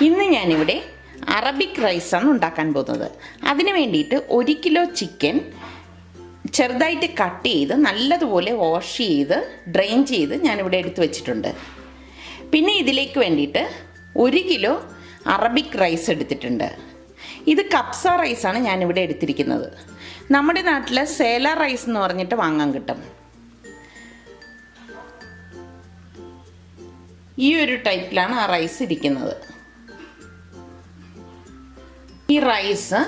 ഇന്ന് ഞാനിവിടെ അറബിക് റൈസാണ് ഉണ്ടാക്കാൻ പോകുന്നത്. അതിന് വേണ്ടിയിട്ട് 1 കിലോ ചിക്കൻ ചെറുതായിട്ട് കട്ട് ചെയ്ത് നല്ലതുപോലെ വാഷ് ചെയ്ത് ഡ്രെയിൻ ചെയ്ത് ഞാനിവിടെ എടുത്തു വെച്ചിട്ടുണ്ട്. പിന്നെ ഇതിലേക്ക് വേണ്ടിയിട്ട് 1 കിലോ അറബിക് റൈസ് എടുത്തിട്ടുണ്ട്. ഇത് കപ്സ റൈസാണ് ഞാനിവിടെ എടുത്തിരിക്കുന്നത്. നമ്മുടെ നാട്ടിൽ സേല റൈസ് എന്ന് പറഞ്ഞിട്ട് വാങ്ങാൻ കിട്ടും. ഈ ഒരു ടൈപ്പിലാണ് ആ റൈസ് ഇരിക്കുന്നത്. ഈ റൈസ്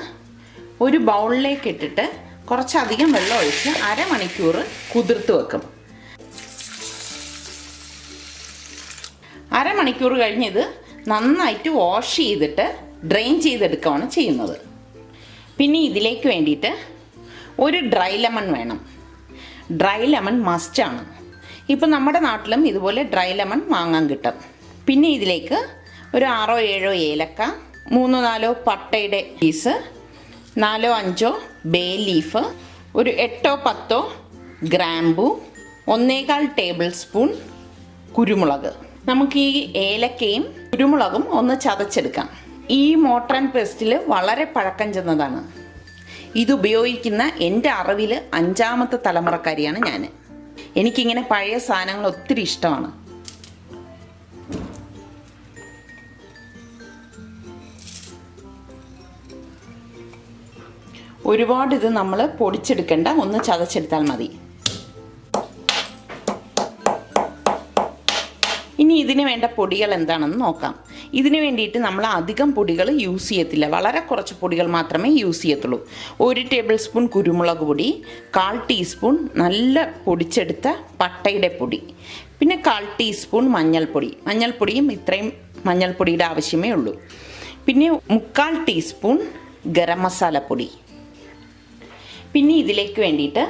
ഒരു ബൗളിലേക്ക് ഇട്ടിട്ട് കുറച്ചധികം വെള്ളം ഒഴിച്ച് അരമണിക്കൂർ കുതിർത്ത് വെക്കും. അരമണിക്കൂർ കഴിഞ്ഞ് ഇത് നന്നായിട്ട് വാഷ് ചെയ്തിട്ട് ഡ്രെയിൻ ചെയ്തെടുക്കുകയാണ് ചെയ്യുന്നത്. പിന്നെ ഇതിലേക്ക് വേണ്ടിയിട്ട് ഒരു ഡ്രൈ ലെമൺ വേണം. ഡ്രൈ ലെമൺ മസ്റ്റാണ്. ഇപ്പം നമ്മുടെ നാട്ടിലും ഇതുപോലെ ഡ്രൈ ലെമൺ വാങ്ങാൻ കിട്ടും. പിന്നെ ഇതിലേക്ക് ഒരു 6-7 ഏലക്ക, 3-4 പട്ടയുടെ പീസ്, 4-5 ബേ ലീഫ്, ഒരു 8-10 ഗ്രാമ്പു, 1/4 ടേബിൾ സ്പൂൺ കുരുമുളക്. നമുക്ക് ഈ ഏലക്കയും കുരുമുളകും ഒന്ന് ചതച്ചെടുക്കാം. ഈ മോട്ടർ പേസ്റ്റിൽ വളരെ പഴക്കം ചെന്നതാണ്. ഇത് ഉപയോഗിക്കുന്ന എൻ്റെ അറിവിൽ 5ാമത്തെ തലമുറക്കാരിയാണ് ഞാൻ. എനിക്കിങ്ങനെ പഴയ സാധനങ്ങൾ ഒത്തിരി ഇഷ്ടമാണ്. ഒരുപാട് ഇത് നമ്മൾ പൊടിച്ചെടുക്കേണ്ട, ഒന്ന് ചതച്ചെടുത്താൽ മതി. ഇനി ഇതിന് വേണ്ട പൊടികൾ എന്താണെന്ന് നോക്കാം. ഇതിന് വേണ്ടിയിട്ട് നമ്മൾ അധികം പൊടികൾ യൂസ് ചെയ്യത്തില്ല. വളരെ കുറച്ച് പൊടികൾ മാത്രമേ യൂസ് ചെയ്യത്തുള്ളൂ. 1 ടേബിൾ സ്പൂൺ കുരുമുളക് പൊടി, 1/4 ടീസ്പൂൺ നല്ല പൊടിച്ചെടുത്ത പട്ടയുടെ പൊടി, പിന്നെ 1/4 ടീസ്പൂൺ മഞ്ഞൾപ്പൊടി. മഞ്ഞൾപ്പൊടിയും ഇത്രയും മഞ്ഞൾപ്പൊടിയുടെ ആവശ്യമേ ഉള്ളൂ. പിന്നെ 3/4 ടീസ്പൂൺ ഗരം മസാലപ്പൊടി. പിന്നെ ഇതിലേക്ക് വേണ്ടിയിട്ട്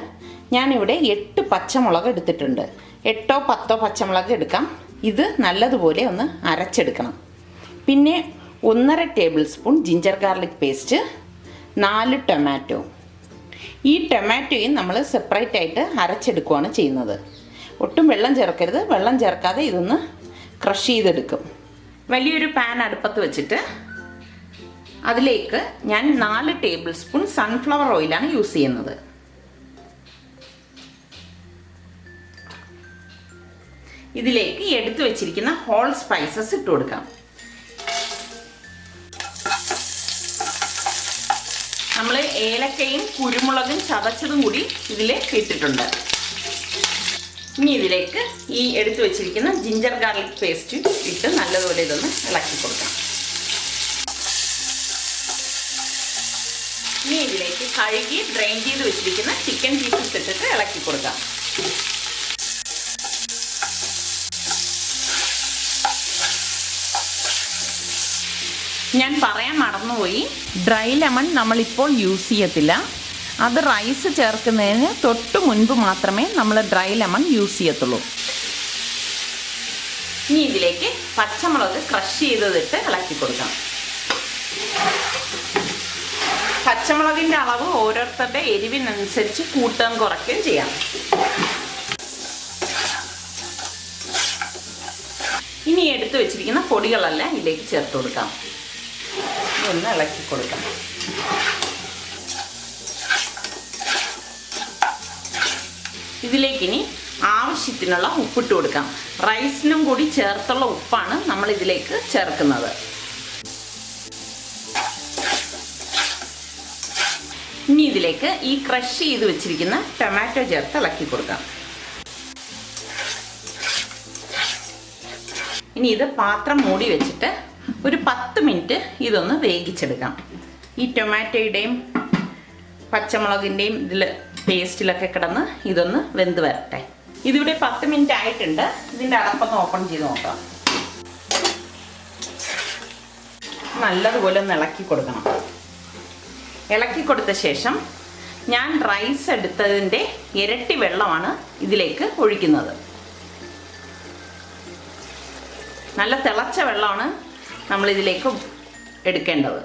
ഞാനിവിടെ 8 പച്ചമുളക് എടുത്തിട്ടുണ്ട്. 8-10 പച്ചമുളക് എടുക്കാം. ഇത് നല്ലതുപോലെ ഒന്ന് അരച്ചെടുക്കണം. പിന്നെ 1/2 table spoon ginger garlic paste, 4 tomato. ഈ ടൊമാറ്റോയും നമ്മൾ സെപ്പറേറ്റ് ആയിട്ട് അരച്ചെടുക്കുകയാണ് ചെയ്യുന്നത്. ഒട്ടും വെള്ളം ചേർക്കരുത്. വെള്ളം ചേർക്കാതെ ഇതൊന്ന് ക്രഷ് ചെയ്തെടുക്കും. വലിയൊരു പാൻ അടുപ്പത്ത് വെച്ചിട്ട് അതിലേക്ക് ഞാൻ 4 ടേബിൾ സ്പൂൺ സൺഫ്ലവർ ഓയിലാണ് യൂസ് ചെയ്യുന്നത്. ഇതിലേക്ക് എടുത്തു വെച്ചിരിക്കുന്ന ഹോൾ സ്പൈസസ് ഇട്ട് കൊടുക്കാം. നമ്മൾ ഏലക്കയും കുരുമുളകും ചതച്ചതും കൂടി ഇതിലേക്ക് ഇട്ടിട്ടുണ്ട്. ഇനി ഇതിലേക്ക് ഈ എടുത്തു വെച്ചിരിക്കുന്ന ജിഞ്ചർ ഗാർലിക് പേസ്റ്റ് ഇട്ട് നല്ലതുപോലെ ഇതൊന്ന് ഇളക്കി കൊടുക്കാം. ഇനി ഇതിലേക്ക് കഴുകി ഡ്രെയിൻ ചെയ്ത് വെച്ചിരിക്കുന്ന ചിക്കൻ പീസസ് ഇട്ടിട്ട് ഇളക്കി കൊടുക്കാം. ഞാൻ പറയാൻ മറന്നുപോയി, ഡ്രൈ ലെമൺ നമ്മളിപ്പോൾ യൂസ് ചെയ്യത്തില്ല. അത് റൈസ് ചേർക്കുന്നതിന് തൊട്ട് മുൻപ് മാത്രമേ നമ്മൾ ഡ്രൈ ലെമൺ യൂസ് ചെയ്യത്തുള്ളൂ. ഇനി ഇതിലേക്ക് പച്ചമുളക് ക്രഷ് ചെയ്തതിട്ട് ഇളക്കി കൊടുക്കാം. പച്ചമുളകിൻ്റെ അളവ് ഓരോരുത്തരുടെ എരിവിനനുസരിച്ച് കൂട്ടുകയും കുറയ്ക്കുകയും ചെയ്യാം. ഇനി എടുത്തു വെച്ചിരിക്കുന്ന പൊടികളെല്ലാം ഇതിലേക്ക് ചേർത്ത് കൊടുക്കാം. ഒന്ന് ഇളക്കി കൊടുക്കാം. ഇതിലേക്ക് ഇനി ആവശ്യത്തിനുള്ള ഉപ്പിട്ട് കൊടുക്കാം. റൈസിനും കൂടി ചേർത്തുള്ള ഉപ്പാണ് നമ്മൾ ഇതിലേക്ക് ചേർക്കുന്നത്. ഇനി ഇതിലേക്ക് ഈ ക്രഷ് ചെയ്ത് വെച്ചിരിക്കുന്ന ടൊമാറ്റോ ചേർത്ത് ഇളക്കി കൊടുക്കാം. ഇനി ഇത് പാത്രം മൂടി വെച്ചിട്ട് ഒരു 10 മിനിറ്റ് ഇതൊന്ന് വേവിച്ചെടുക്കാം. ഈ ടൊമാറ്റോയുടെയും പച്ചമുളകിൻ്റെയും പേസ്റ്റിലൊക്കെ കിടന്ന് ഇതൊന്ന് വെന്ത് വരട്ടെ. ഇതിവിടെ 10 മിനിറ്റ് ആയിട്ടുണ്ട്. ഇതിൻ്റെ അടപ്പൊന്ന് ഓപ്പൺ ചെയ്ത് നോക്കാം. നല്ലതുപോലെ ഒന്ന് ഇളക്കി കൊടുക്കണം. ഇളക്കി കൊടുത്ത ശേഷം ഞാൻ റൈസ് എടുത്തതിൻ്റെ ഇരട്ടി വെള്ളമാണ് ഇതിലേക്ക് ഒഴിക്കുന്നത്. നല്ല തിളച്ച വെള്ളമാണ് നമ്മളിതിലേക്ക് എടുക്കേണ്ടത്.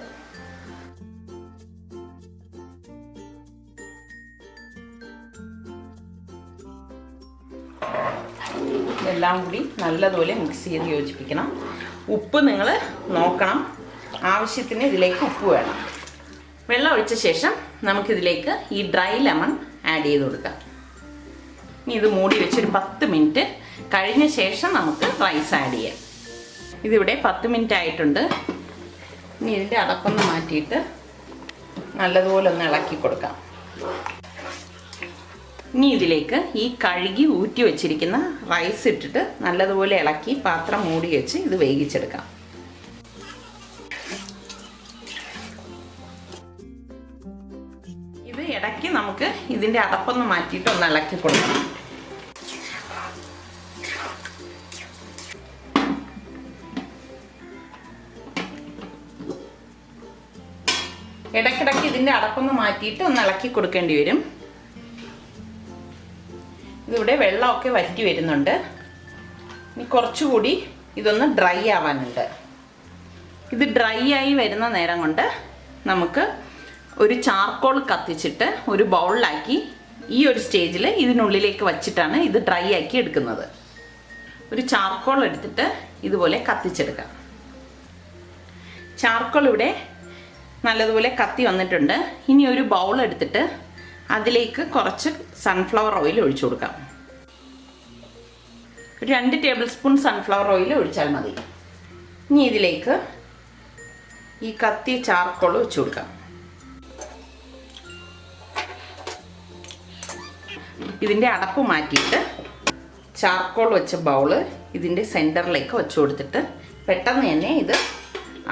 ഇതെല്ലാം കൂടി നല്ലതുപോലെ മിക്സ് ചെയ്ത് യോജിപ്പിക്കണം. ഉപ്പ് നിങ്ങൾ നോക്കണം, ആവശ്യത്തിന് ഇതിലേക്ക് ഉപ്പ് വേണം. വെള്ളം ഒഴിച്ച ശേഷം നമുക്കിതിലേക്ക് ഈ ഡ്രൈ ലെമൺ ആഡ് ചെയ്ത് കൊടുക്കാം. ഇനി ഇത് മൂടി വെച്ചൊരു 10 മിനിറ്റ് കഴിഞ്ഞ ശേഷം നമുക്ക് റൈസ് ആഡ് ചെയ്യാം. ഇതിവിടെ 10 മിനിറ്റ് ആയിട്ടുണ്ട്. ഇനി ഇതിൻ്റെ അടപ്പൊന്ന് മാറ്റിയിട്ട് നല്ലതുപോലെ ഒന്ന് ഇളക്കി കൊടുക്കാം. ഇനി ഇതിലേക്ക് ഈ കഴുകി ഊറ്റി വെച്ചിരിക്കുന്ന റൈസ് ഇട്ടിട്ട് നല്ലതുപോലെ ഇളക്കി പാത്രം മൂടി വെച്ച് ഇത് വേവിച്ചെടുക്കാം. ഇത് ഇടയ്ക്ക് നമുക്ക് ഇതിൻ്റെ അടപ്പൊന്ന് മാറ്റിയിട്ട് ഒന്ന് ഇളക്കി കൊടുക്കണം. ഇടയ്ക്കിടയ്ക്ക് ഇതിൻ്റെ അടപ്പൊന്ന് മാറ്റിയിട്ട് ഒന്ന് ഇളക്കി കൊടുക്കേണ്ടി വരും. ഇതിവിടെ വെള്ളമൊക്കെ വറ്റി വരുന്നുണ്ട്. ഇനി കുറച്ചുകൂടി ഇതൊന്ന് ഡ്രൈ ആവാനുണ്ട്. ഇത് ഡ്രൈ ആയി വരുന്ന നേരം കൊണ്ട് നമുക്ക് ഒരു ചാർക്കോൾ കത്തിച്ചിട്ട് ഒരു ബൗളിലാക്കി ഈ ഒരു സ്റ്റേജിൽ ഇതിനുള്ളിലേക്ക് വച്ചിട്ടാണ് ഇത് ഡ്രൈ ആക്കി എടുക്കുന്നത്. ഒരു ചാർക്കോൾ എടുത്തിട്ട് ഇതുപോലെ കത്തിച്ചെടുക്കാം. ചാർക്കോൾ ഇവിടെ നല്ലതുപോലെ കത്തി വന്നിട്ടുണ്ട്. ഇനി ഒരു ബൗൾ എടുത്തിട്ട് അതിലേക്ക് കുറച്ച് സൺഫ്ലവർ ഓയിൽ ഒഴിച്ചു കൊടുക്കാം. ഒരു 2 ടേബിൾ സ്പൂൺ സൺഫ്ലവർ ഓയിൽ ഒഴിച്ചാൽ മതി. ഇനി ഇതിലേക്ക് ഈ കത്തിയ ചാർക്കോൾ വെച്ച് കൊടുക്കാം. ഇതിൻ്റെ അടപ്പ് മാറ്റിയിട്ട് ചാർക്കോൾ വെച്ച ബൗള് ഇതിൻ്റെ സെൻറ്ററിലേക്ക് വെച്ച് കൊടുത്തിട്ട് പെട്ടെന്ന് തന്നെ ഇത്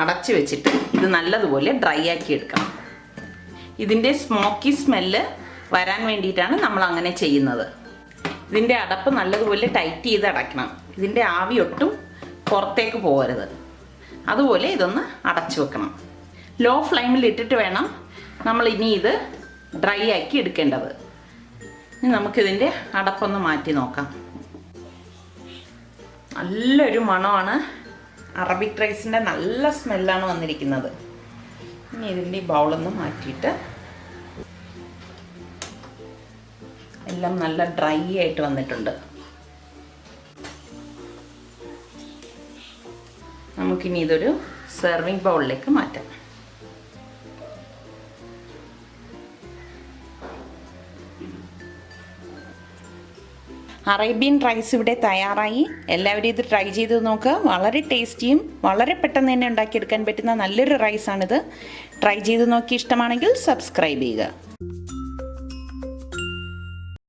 അടച്ചു വെച്ചിട്ട് ഇത് നല്ലതുപോലെ ഡ്രൈ ആക്കി എടുക്കണം. ഇതിൻ്റെ സ്മോക്കി സ്മെല്ല് വരാൻ വേണ്ടിയിട്ടാണ് നമ്മൾ അങ്ങനെ ചെയ്യുന്നത്. ഇതിൻ്റെ അടപ്പ് നല്ലതുപോലെ ടൈറ്റ് ചെയ്ത് അടയ്ക്കണം. ഇതിൻ്റെ ആവി ഒട്ടും പുറത്തേക്ക് പോകരുത്. അതുപോലെ ഇതൊന്ന് അടച്ചു വെക്കണം. ലോ ഫ്ലെയിമിൽ ഇട്ടിട്ട് വേണം നമ്മൾ ഇനി ഇത് ഡ്രൈ ആക്കി എടുക്കേണ്ടത്. ഇനി നമുക്കിതിൻ്റെ അടപ്പൊന്ന് മാറ്റി നോക്കാം. നല്ലൊരു മണമാണ്. അറബിക് റൈസിൻ്റെ നല്ല സ്മെല്ലാണ് വന്നിരിക്കുന്നത്. ഇനി ഇതിൻ്റെ ഈ ബൗളൊന്ന് മാറ്റിയിട്ട് എല്ലാം നല്ല ഡ്രൈ ആയിട്ട് വന്നിട്ടുണ്ട്. നമുക്കിനി ഇതൊരു സെർവിങ് ബൗളിലേക്ക് മാറ്റാം. അറേബ്യൻ റൈസ് ഇവിടെ തയ്യാറായി. എല്ലാവരും ഇത് ട്രൈ ചെയ്ത് നോക്കുക. വളരെ ടേസ്റ്റിയും വളരെ പെട്ടെന്ന് തന്നെ ഉണ്ടാക്കിയെടുക്കാൻ പറ്റുന്ന നല്ലൊരു റൈസാണിത്. ട്രൈ ചെയ്ത് നോക്കി ഇഷ്ടമാണെങ്കിൽ സബ്സ്ക്രൈബ് ചെയ്യുക.